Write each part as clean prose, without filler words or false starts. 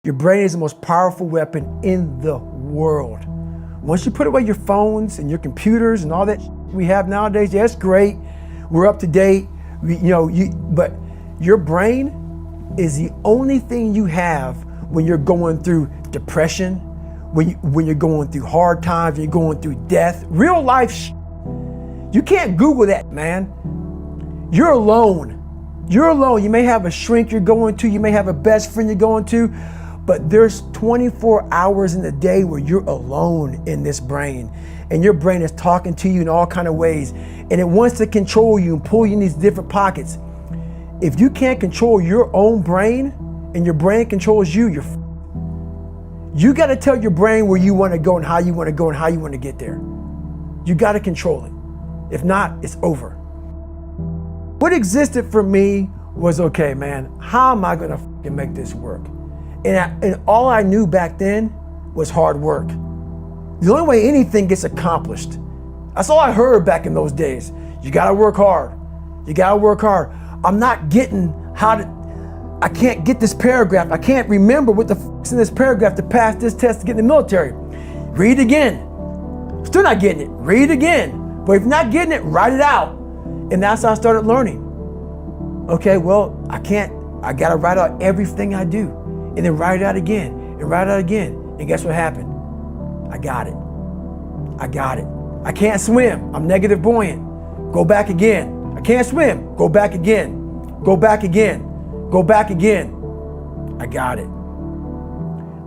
Your brain is the most powerful weapon in the world. Once you put away your phones and your computers and all that we have nowadays, yeah, it's great. We're up to date. But your brain is the only thing you have when you're going through depression, when you're going through hard times, when you're going through death, real life. You can't Google that, man. You're alone. You're alone. You may have a shrink you're going to, you may have a best friend you're going to, but there's 24 hours in the day where you're alone in this brain, and your brain is talking to you in all kinds of ways, and it wants to control you and pull you in these different pockets. If you can't control your own brain and your brain controls you, you got to tell your brain where you want to go and how you want to go and how you want to get there. You got to control it. If not, it's over. What existed for me was, okay, man, how am I going to make this work? And all I knew back then was hard work. The only way anything gets accomplished. That's all I heard back in those days. You gotta work hard. You gotta work hard. I'm not getting I can't get this paragraph. I can't remember what the is in this paragraph to pass this test to get in the military. Read again. Still not getting it. Read again. But if you're not getting it, write it out. And that's how I started learning. Okay, well, I gotta write out everything I do. And then write it out again, and write it out again. And guess what happened? I got it. I can't swim. I'm negative buoyant. Go back again. I can't swim. Go back again. Go back again. Go back again. I got it.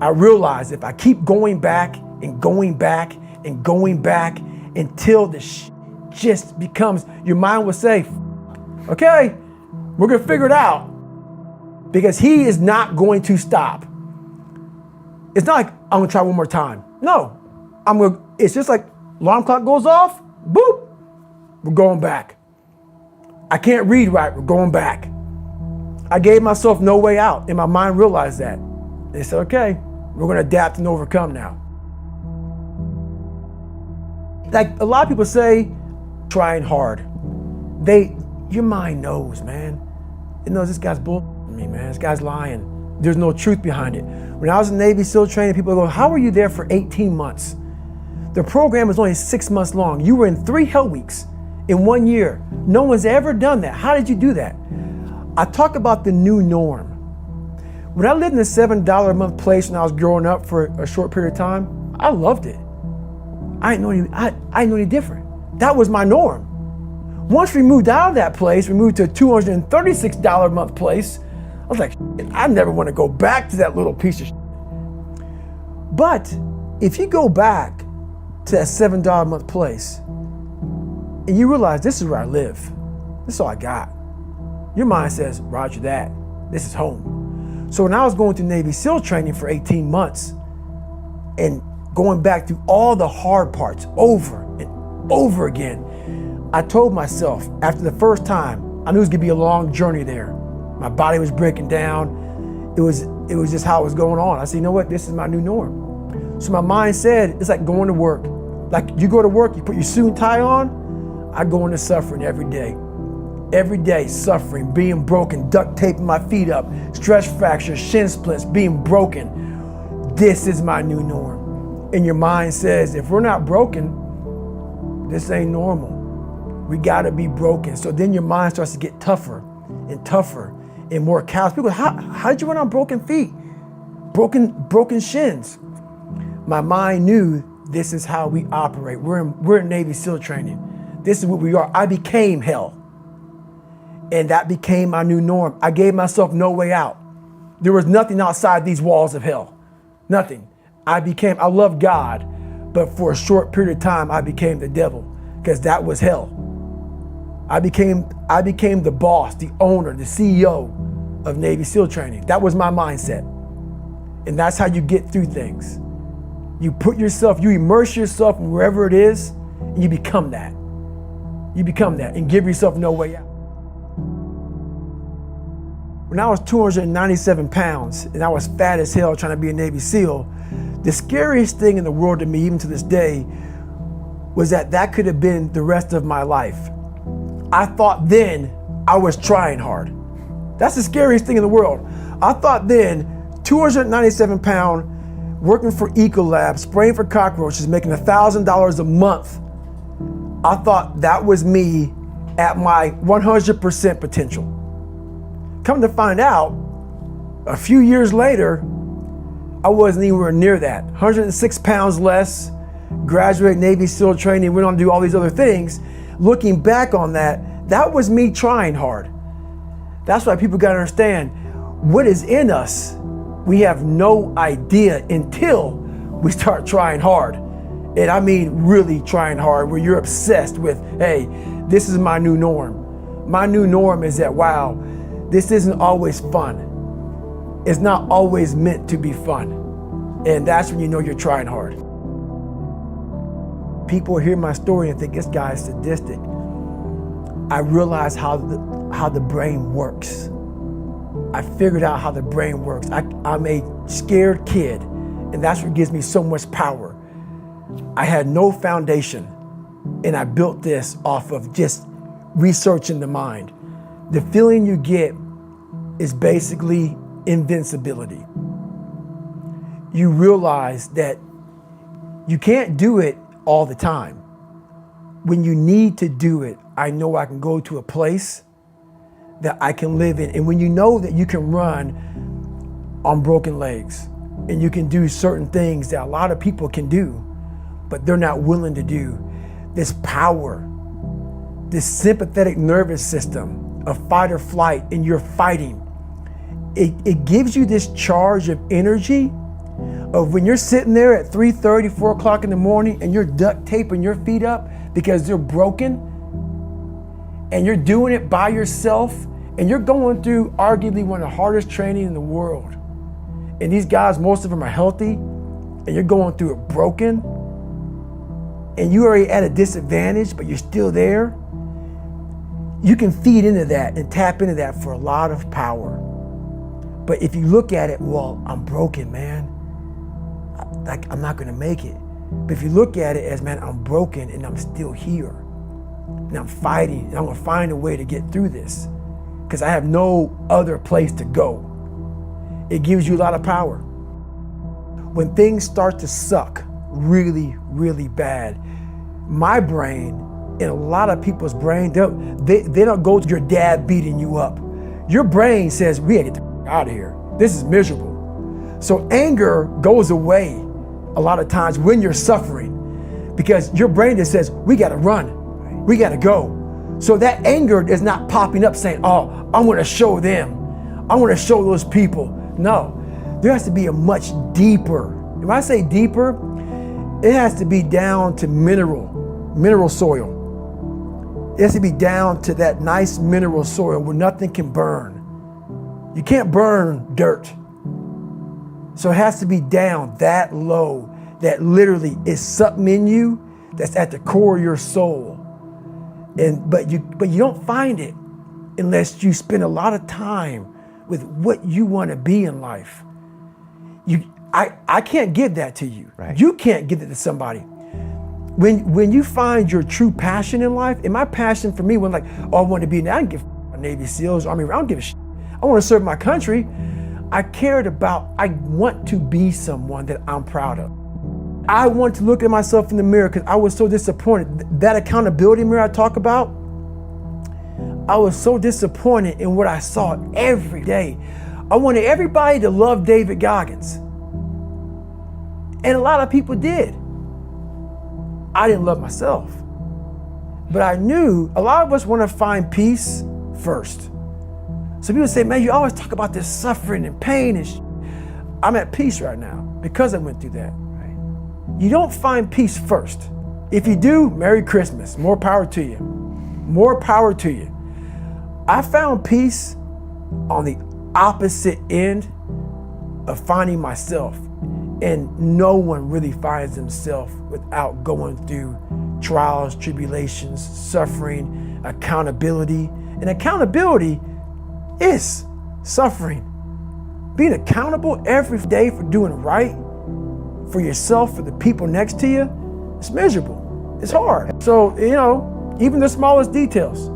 I realized if I keep going back and going back and going back until the just becomes, your mind will say, okay, we're gonna figure it out. Because he is not going to stop. It's not like I'm gonna try one more time. No, it's just like alarm clock goes off, boop, we're going back. I can't read right, we're going back. I gave myself no way out, and my mind realized that. They said, okay, we're gonna adapt and overcome now. Like a lot of people say, trying hard. Your mind knows, man. It knows this guy's bull. Me, man, this guy's lying. There's no truth behind it. When I was in Navy SEAL training, people go, how were you there for 18 months? The program was only 6 months long. You were in 3 hell weeks in 1 year. No one's ever done that. How did you do that? I talk about the new norm. When I lived in a $7 a month place when I was growing up for a short period of time, I loved it. I didn't know any different. That was my norm. Once we moved out of that place, we moved to a $236 a month place. I was like, I never want to go back to that little piece of shit. But if you go back to that $7 a month place and you realize this is where I live, this is all I got, your mind says, roger that, this is home. So when I was going through Navy SEAL training for 18 months and going back through all the hard parts over and over again, I told myself after the first time, I knew it was gonna be a long journey there. My body was breaking down. It was just how it was going on. I said, you know what? This is my new norm. So my mind said, it's like going to work. Like you go to work, you put your suit and tie on. I go into suffering every day. Every day, suffering, being broken, duct taping my feet up, stress fractures, shin splints, being broken. This is my new norm. And your mind says, if we're not broken, this ain't normal. We gotta be broken. So then your mind starts to get tougher and tougher and more callous. People go, how did you run on broken feet? Broken shins. My mind knew this is how we operate. We're in Navy SEAL training. This is what we are. I became hell. And that became my new norm. I gave myself no way out. There was nothing outside these walls of hell. Nothing. I loved God, but for a short period of time, I became the devil because that was hell. I became the boss, the owner, the CEO of Navy SEAL training. That was my mindset. And that's how you get through things. You immerse yourself in wherever it is, and you become that. You become that and give yourself no way out. When I was 297 pounds and I was fat as hell trying to be a Navy SEAL, the scariest thing in the world to me, even to this day, was that could have been the rest of my life. I thought then I was trying hard. That's the scariest thing in the world. I thought then 297 pound, working for Ecolab, spraying for cockroaches, making $1,000 a month. I thought that was me at my 100% potential. Come to find out, a few years later, I wasn't anywhere near that. 106 pounds less, graduated Navy SEAL training, went on to do all these other things. Looking back on that, that was me trying hard. That's why people gotta understand, what is in us, we have no idea until we start trying hard. And I mean really trying hard, where you're obsessed with, hey, this is my new norm. My new norm is that, wow, this isn't always fun. It's not always meant to be fun. And that's when you know you're trying hard. People hear my story and think this guy is sadistic. I realized how the brain works. I figured out how the brain works. I'm a scared kid, and that's what gives me so much power. I had no foundation, and I built this off of just researching the mind. The feeling you get is basically invincibility. You realize that you can't do it all the time. When you need to do it, I know I can go to a place that I can live in. And when you know that you can run on broken legs and you can do certain things that a lot of people can do, but they're not willing to do, this power, this sympathetic nervous system of fight or flight, and you're fighting, it gives you this charge of energy of when you're sitting there at 3:30, 4 o'clock in the morning and you're duct taping your feet up because they're broken, and you're doing it by yourself, and you're going through arguably one of the hardest training in the world. And these guys, most of them are healthy, and you're going through it broken, and you're already at a disadvantage, but you're still there. You can feed into that and tap into that for a lot of power. But if you look at it, well, I'm broken, man. I'm not gonna make it. But if you look at it as, man, I'm broken and I'm still here, and I'm fighting, and I'm gonna find a way to get through this because I have no other place to go. It gives you a lot of power. When things start to suck really, really bad, my brain and a lot of people's brain, they don't go to your dad beating you up. Your brain says, we gotta get the out of here. This is miserable. So anger goes away a lot of times when you're suffering, because your brain just says, we gotta run, we gotta go. So that anger is not popping up saying, oh, I'm gonna show them, I'm gonna show those people. No, there has to be a much deeper, when I say deeper, it has to be down to mineral soil. It has to be down to that nice mineral soil where nothing can burn. You can't burn dirt. So it has to be down that low, that literally is something in you that's at the core of your soul. But you don't find it unless you spend a lot of time with what you want to be in life. I can't give that to you. Right. You can't give it to somebody. When you find your true passion in life, and my passion for me was like, oh, I want to be, I don't give a Navy SEALs, Army, I don't give a shit. I want to serve my country. I want to be someone that I'm proud of. I want to look at myself in the mirror because I was so disappointed. That accountability mirror I talk about, I was so disappointed in what I saw every day. I wanted everybody to love David Goggins. And a lot of people did. I didn't love myself. But I knew a lot of us want to find peace first. So people say, man, you always talk about this suffering and pain and I'm at peace right now because I went through that. Right? You don't find peace first. If you do, Merry Christmas. More power to you. More power to you. I found peace on the opposite end of finding myself. And no one really finds themselves without going through trials, tribulations, suffering, accountability. And accountability is suffering. Being accountable every day for doing right for yourself, for the people next to you, it's miserable. It's hard. So, even the smallest details.